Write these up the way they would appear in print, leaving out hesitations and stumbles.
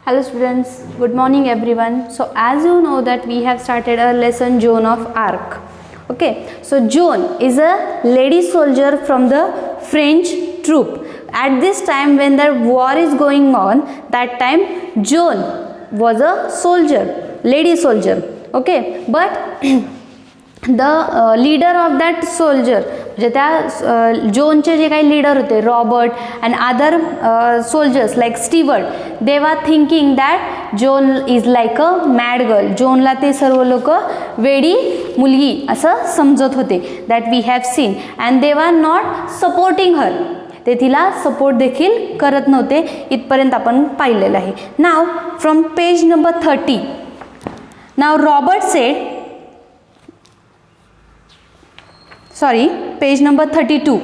Hello students, good morning everyone. So as you know that we have started a lesson Joan of Arc. Okay, so Joan is a lady soldier from the French troop. At this time when the war is going on, that time Joan was a soldier, lady soldier. Okay, but the leader of that soldier, म्हणजे त्या जोनचे जे काही leader होते Robert and other soldiers like Stewart, they were thinking that Joan is like a mad girl. जोनला ते सर्व लोक वेडी मुलगी असं समजत होते. That we have seen and they were not supporting her. ते तिला सपोर्ट देखील करत नव्हते. इथपर्यंत आपण पाहिलेलं आहे. नाव फ्रॉम पेज नंबर 30. नाव Robert said, sorry, page number 32.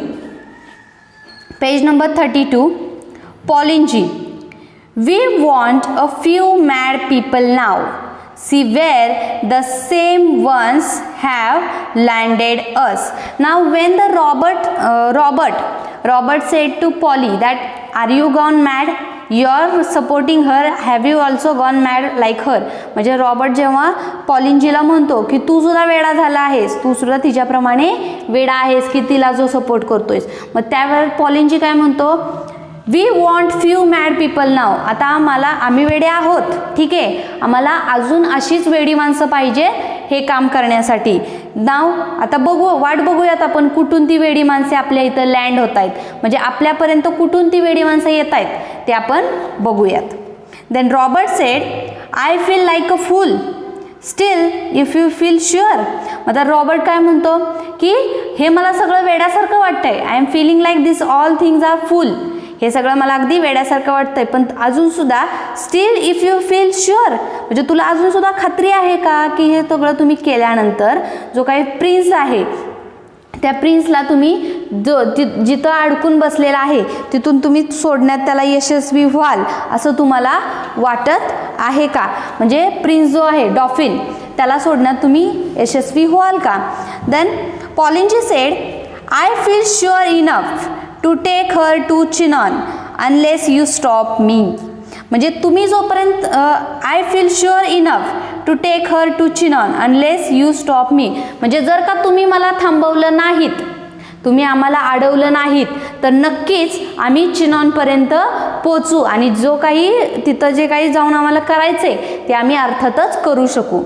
Page number 32. Pauline G. We want a few mad people now. See where the same ones have landed us. Now when the Robert said to Polly that are you gone mad? You are supporting her. Have you also gone mad like her? म्हणजे Robert जेव्हा पॉलिनजीला म्हणतो की तू सुद्धा वेडा झाला आहेस, तू सुद्धा तिच्याप्रमाणे वेडा आहेस की तिला जो सपोर्ट करतोयस. मग त्यावेळेस पॉलिनजी काय म्हणतो, we want few mad people नाव. आता आम्ही वेडे आहोत, ठीक आहे, आम्हाला अजून अशीच वेडी माणसं पाहिजे हे काम करण्यासाठी. नाव आता वाट बघूयात आपण कुठून ती वेडी माणसे आपल्या इथं लँड होत आहेत, म्हणजे आपल्यापर्यंत कुठून ती वेडी माणसं येत आहेत ते आपण बघूयात. Then Robert said, I feel like a fool still if you feel sure. आता रॉबर्ट काय म्हणतो की हे मला सगळं वेड्यासारखं वाटतंय. I am feeling like this all things are full. हे सगळं मला अगदी वेड्यासारखं वाटतंय, पण अजून सुद्धा still if you feel sure, म्हणजे तुला अजून सुद्धा खात्री आहे का की हे सगळं तुम्ही केल्यानंतर जो काही प्रिन्स आहे त्या प्रिन्सला तुम्ही जिथं अडकून बसलेला आहे तिथून तुम्ही सोडण्यात त्याला यशस्वी व्हाल असं तुम्हाला वाटत आहे का. म्हणजे प्रिन्स जो आहे डॉफिन, त्याला सोडण्यात तुम्ही यशस्वी व्हाल का. Then Poulengy said, I feel sure enough to take her to Chinon unless you stop me. म्हणजे तुम्ही जोपर्यंत I feel sure enough to take her to Chinon unless you stop me, म्हणजे जर का तुम्ही मला थांबवलं नाहीत, तुम्ही आम्हाला अडवलं नाहीत, तर नक्कीच आम्ही चिनॉनपर्यंत पोचू आणि जो काही तिथं जे काही जाऊन आम्हाला करायचे ते आम्ही अर्थातच करू शकू.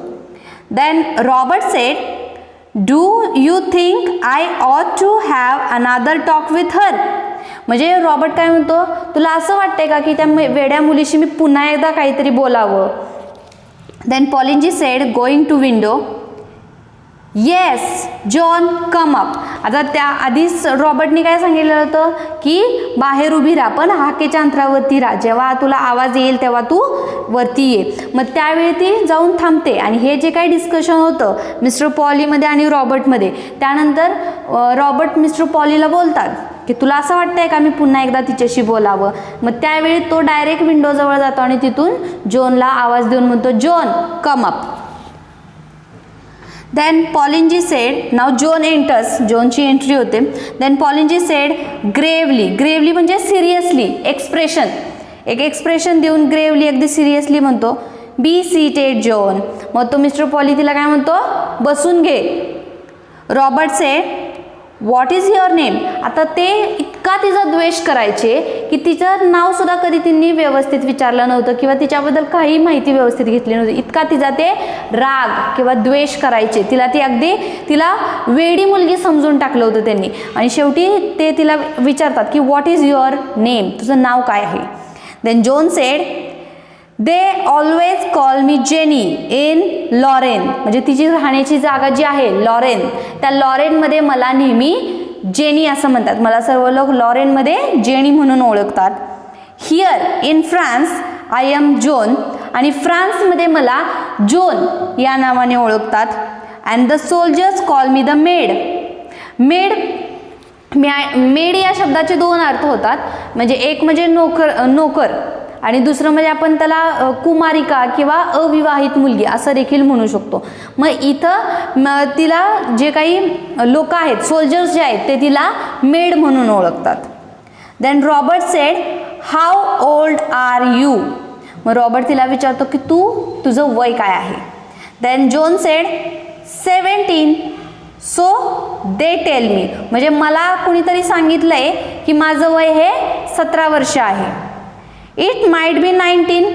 Then Robert said, do you think I ought to have another talk with her. म्हणजे रॉबर्ट काय म्हणतो, तुला असं वाटतंय का की त्या वेड्या मुलीशी मी पुन्हा एकदा काहीतरी बोलावं. Then Poulengy said, going to window, yes John come up. आता त्या आधीच रॉबर्टने काय सांगितलं होतं की बाहेर उभी राहा, पण हाकेच्या अंतरावरती राहा, जेव्हा तुला आवाज येईल तेव्हा तू वरती ये. मग त्यावेळी ती जाऊन थांबते आणि हे जे काही डिस्कशन होतं मिस्टर पॉलीमध्ये आणि रॉबर्टमध्ये, त्यानंतर रॉबर्ट मिस्टर पॉलीला बोलतात की तुला असं वाटतंय का मी पुन्हा एकदा तिच्याशी बोलावं. मग त्यावेळी तो डायरेक्ट विंडोजवळ जातो आणि तिथून जोनला आवाज देऊन म्हणतो, Joan come up. Then Poulengy said, नाव जोन एंटर्स, जोनची एंट्री होते. Then Poulengy said, gravely. Gravely म्हणजे सिरियसली, एक्सप्रेशन, एक एक्सप्रेशन देऊन ग्रेवली अगदी सिरियसली म्हणतो, बी सीटेड जोन. मग तो मिस्टर पॉली तिला काय म्हणतो, बसून घे. Robert sed, what is your name. आता ते इतका तिचा द्वेष करायचे की तिचं नाव सुद्धा कधी त्यांनी व्यवस्थित विचारलं नव्हतं किंवा तिच्याबद्दल काही माहिती व्यवस्थित घेतली नव्हती. इतका तिचा ते राग किंवा द्वेष करायचे. तिला वेडी मुलगी समजून टाकलं होतं त्यांनी. आणि शेवटी ते तिला विचारतात की व्हॉट इज युअर नेम, तुझं नाव काय आहे. Then Joan said, they always call me Jenny in Lorraine. म्हणजे तिची राहण्याची जागा जी आहे लॉरेन, त्या लॉरेनमध्ये मला नेहमी जेनी असं म्हणतात. मला सर्व लोक लॉरेनमध्ये जेनी म्हणून ओळखतात. Here in France I am Joan. आणि फ्रान्समध्ये मला जोन या नावाने ओळखतात. And the soldiers call me the maid. Maid या शब्दाचे दोन अर्थ होतात. म्हणजे एक म्हणजे नोकर आणि दुसरं म्हणजे आपण त्याला कुमारिका किंवा अविवाहित मुलगी असं देखील म्हणू शकतो. मग इथं तिला जे काही लोक आहेत, सोल्जर्स जे आहेत, ते तिला मेड म्हणून ओळखतात. Then Robert said, how old are you. मग रॉबर्ट तिला विचारतो की तुझं वय काय आहे. Then John said 17. So they tell me, म्हणजे मला कुणीतरी सांगितलंय की माझं वय हे 17 वर्ष आहे. इट माइट बी 19,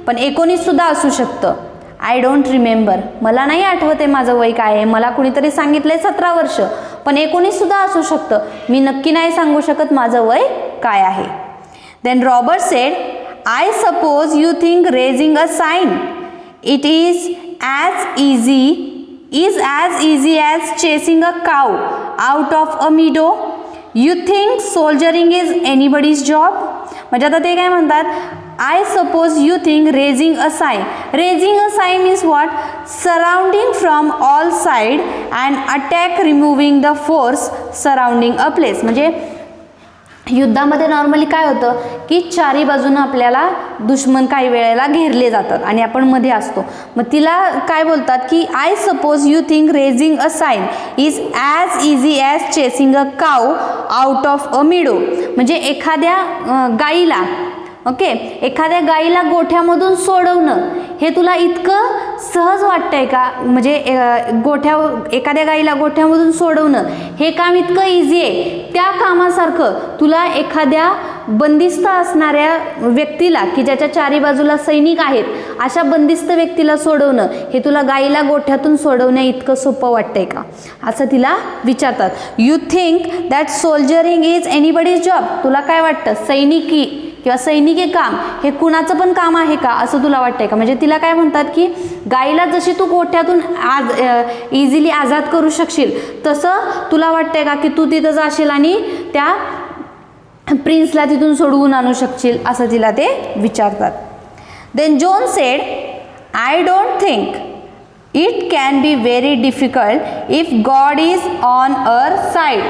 पण 19 सुद्धा असू शकतं. आय डोंट रिमेंबर, मला नाही आठवत आहे माझं वय काय आहे. मला कुणीतरी सांगितलंय 17 वर्ष, पण 19 सुद्धा असू शकतं. मी नक्की नाही सांगू शकत माझं वय काय आहे. Then Robert said, I suppose you think raising a sign it is as easy as chasing a cow out of a meadow. You think soldiering is anybody's job? म्हणजे आता ते काय म्हणतात, I suppose you think raising a sign. Raising a sign means what? Surrounding from all side and attack removing the force surrounding a place. म्हणजे युद्धामध्ये normally काय होतं की चारी बाजूनं आपल्याला दुश्मन काही वेळेला घेरले जातात आणि आपण मध्ये असतो. मग तिला काय बोलतात की I suppose you think raising a sign is as easy as chasing a cow out of a meadow. म्हणजे एखाद्या गाईला एखाद्या गाईला गोठ्यामधून सोडवणं हे तुला इतकं सहज वाटतंय का? म्हणजे एखाद्या गाईला गोठ्यामधून सोडवणं हे काम इतकं इझी आहे, त्या कामासारखं तुला एखाद्या बंदिस्त असणाऱ्या व्यक्तीला की ज्याच्या चारी बाजूला सैनिक आहेत अशा बंदिस्त व्यक्तीला सोडवणं हे तुला गाईला गोठ्यातून सोडवण्या इतकं सोपं वाटतंय का, असं तिला विचारतात. You think that soldiering is anybody's job. तुला काय वाटतं सैनिकी किंवा सैनिकी काम हे कुणाचं पण काम आहे का असं तुला वाटतंय का? म्हणजे तिला काय म्हणतात की गाईला जशी तू गोठ्यातून इझिली आजाद करू शकशील तसं तुला वाटतंय का की तू तिथं जाशील आणि त्या प्रिन्सला तिथून सोडवून आणू शकशील, असं तिला ते विचारतात. Then John said, I don't think it can be very difficult if God is on our side.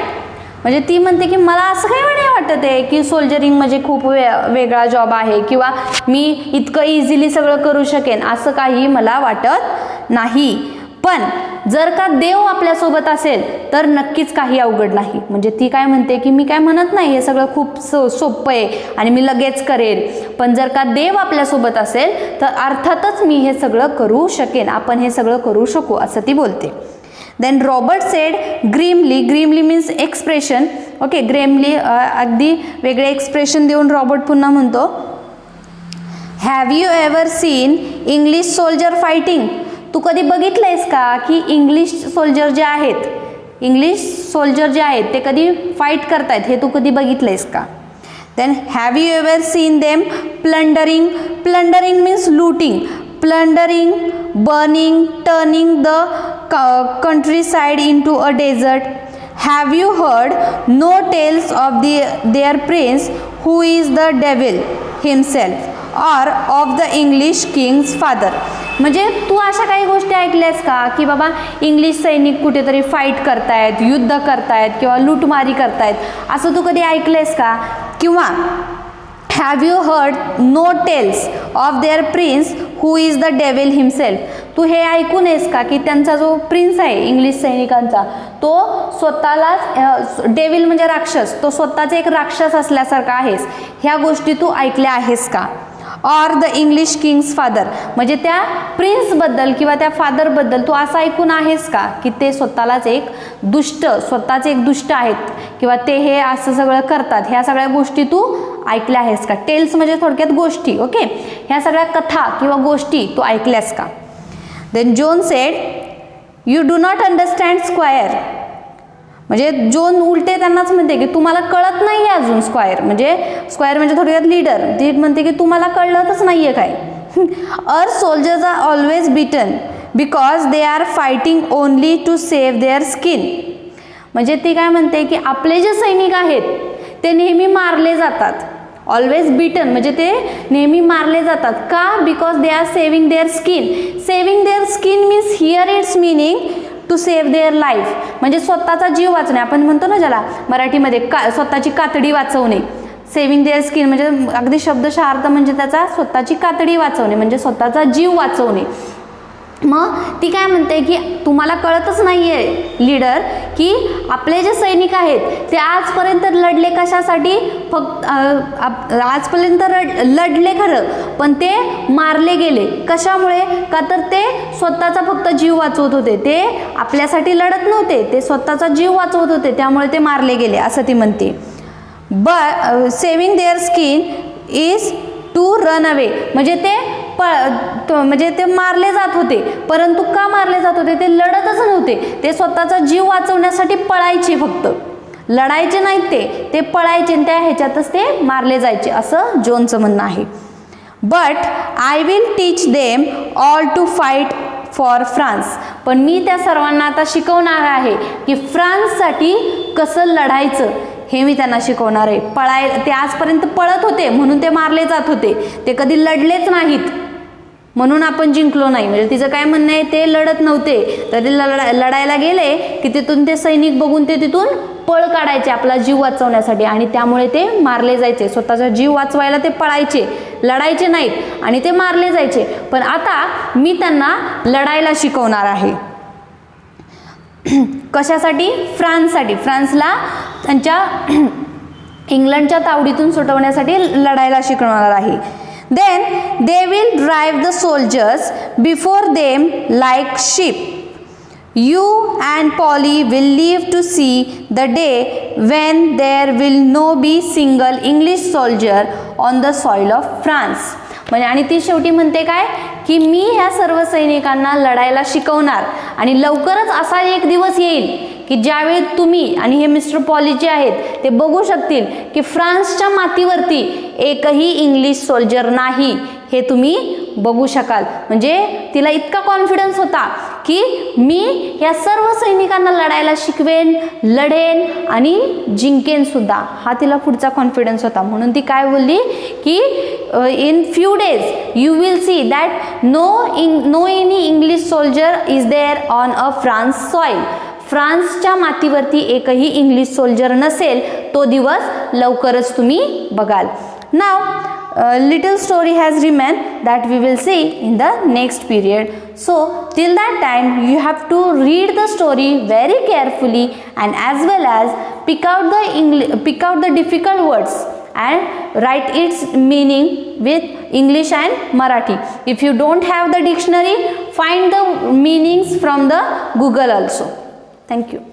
म्हणजे ती म्हणते की मला असं काही नाही वाटत आहे की सोल्जरिंग म्हणजे खूप वेगळा जॉब आहे किंवा मी इतकं इझिली सगळं करू शकेन, असं काही मला वाटत नाही. पण जर का देव आपल्यासोबत असेल तर नक्कीच काही अवघड नाही. म्हणजे ती काय म्हणते की मी काय म्हणत नाही हे सगळं खूप सोपं आहे आणि मी लगेच करेन, पण जर का देव आपल्यासोबत असेल तर अर्थातच मी हे सगळं करू शकेन, आपण हे सगळं करू शकू, असं ती बोलते. Then Robert said grimly means expression. Grimly अगदी वेगळे एक्सप्रेशन देऊन रॉबर्ट पुन्हा म्हणतो, have you ever seen English soldier fighting. तू कधी बघितलंयस का की इंग्लिश सोल्जर जे आहेत ते कधी फाईट करतायत, हे तू कधी बघितलंयस का? Then have you ever seen them plundering means looting, plundering, burning, turning the countryside into a desert. Have you heard no tales of their prince who is the devil himself or of the English king's father? म्हणजे तू अशा काही गोष्टी ऐकल्यास का की बाबा English सैनिक कुठेतरी fight करतायत, युद्ध करतायत किंवा लूटमारी करतायत, असं तू कधी ऐकलेस का? किंवा have you heard no tales of their prince who is the devil himself. तू हे ऐकून आहेस का की त्यांचा जो प्रिन्स आहे इंग्लिश सैनिकांचा तो स्वतःलाच डेव्हिल म्हणजे राक्षस, तो स्वतःच एक राक्षस असल्यासारखा आहेस, ह्या गोष्टी तू ऐकल्या आहेस का? Or the English Kings father, म्हणजे त्या प्रिन्सबद्दल किंवा त्या फादरबद्दल तू असं ऐकून आहेस का की ते स्वतःच एक दुष्ट आहेत किंवा ते हे असं सगळं करतात, ह्या सगळ्या गोष्टी तू ऐकल्या आहेस का? टेल्स म्हणजे थोडक्यात गोष्टी. ह्या सगळ्या कथा किंवा गोष्टी तू ऐकल्यास का? Then John said, you do not understand squire. म्हणजे जॉन उलटे त्यांनाच म्हणते की तुम्हाला कळत नाही आहे अजून स्क्वायर म्हणजे थोडक्यात लीडर. ती म्हणते की तुम्हाला कळलंच नाही आहे काय. Our soldiers are always beaten because they are fighting only to save their skin. म्हणजे ती काय म्हणते की आपले जे सैनिक आहेत ते नेहमी मारले जातात. ऑलवेज बिटन म्हणजे ते नेहमी मारले जातात का? Because they are saving their skin. Saving their skin means here it's meaning to save their life. म्हणजे स्वतःचा जीव वाचवणे, आपण म्हणतो ना ज्याला मराठीमध्ये स्वतःची कातडी वाचवणे. सेव्हिंग देअर स्किन म्हणजे अगदी शब्दशः अर्थ म्हणजे त्याचा स्वतःची कातडी वाचवणे म्हणजे स्वतःचा जीव वाचवणे. मग ती काय म्हणते की तुम्हाला कळतच नाही आहे लीडर की आपले जे सैनिक आहेत ते आजपर्यंत लढले कशासाठी, फक्त आजपर्यंत लढले खरं, पण ते मारले गेले कशामुळे, का तर ते स्वतःचा फक्त जीव वाचवत होते, ते आपल्यासाठी लढत नव्हते, ते स्वतःचा जीव वाचवत होते, त्यामुळे ते मारले गेले असं ती म्हणते. But saving their skin is to run away, म्हणजे ते मारले जात होते, परंतु का मारले जात होते, ते लढतच नव्हते, ते स्वतःचा जीव वाचवण्यासाठी पळायचे, फक्त लढायचे नाहीत, ते पळायचे, त्या ह्याच्यातच ते मारले जायचे असं जोनचं म्हणणं आहे. But I will teach them all to fight for France, पण मी त्या सर्वांना आता शिकवणार आहे की फ्रान्ससाठी कसं लढायचं हे मी त्यांना शिकवणार आहे. ते आजपर्यंत पळत होते म्हणून ते मारले जात होते, ते कधी लढलेच नाहीत म्हणून आपण जिंकलो नाही. म्हणजे तिचं काय म्हणणं आहे, ते लढत नव्हते तर ते लढायला गेले की तिथून ते सैनिक बघून ते तिथून पळ काढायचे आपला जीव वाचवण्यासाठी, आणि त्यामुळे ते मारले जायचे. स्वतःचा जीव वाचवायला ते पळायचे, लढायचे नाहीत आणि ते मारले जायचे. पण आता मी त्यांना लढायला शिकवणार आहे. कशासाठी, फ्रान्ससाठी, फ्रान्सला त्यांच्या इंग्लंडच्या तावडीतून सुटवण्यासाठी लढायला शिकवणार आहे. Then they will drive the soldiers before them like sheep. You and Polly will live to see the day when there will no be single English soldier on the soil of France. म्हणजे आणि ती शेवटी म्हणते काय की मी ह्या सर्व सैनिकांना लढायला शिकवणार, आणि लवकरच असा एक दिवस येईल की ज्यावेळी तुम्ही आणि हे मिस्टर पॉली जे आहेत ते बघू शकतील की फ्रान्सच्या मातीवरती एकही इंग्लिश सोल्जर नाही, हे तुम्ही बघू शकाल. म्हणजे तिला इतका कॉन्फिडन्स होता की मी या सर्व सैनिकांना लढायला शिकवेन, लढेन आणि जिंकेन सुद्धा, हा तिला पुढचा कॉन्फिडन्स होता. म्हणून ती काय बोलली की in few days you will see that no any English soldier is there on a France soil. फ्रान्सच्या मातीवरती एकही इंग्लिश सोल्जर नसेल, तो दिवस लवकरच तुम्ही बघाल. नाव little story has remained that we will see in the next period. So till that time you have to read the story very carefully and as well as pick out the difficult words and write its meaning with English and Marathi. If you don't have the dictionary, find the meanings from the Google also. Thank you.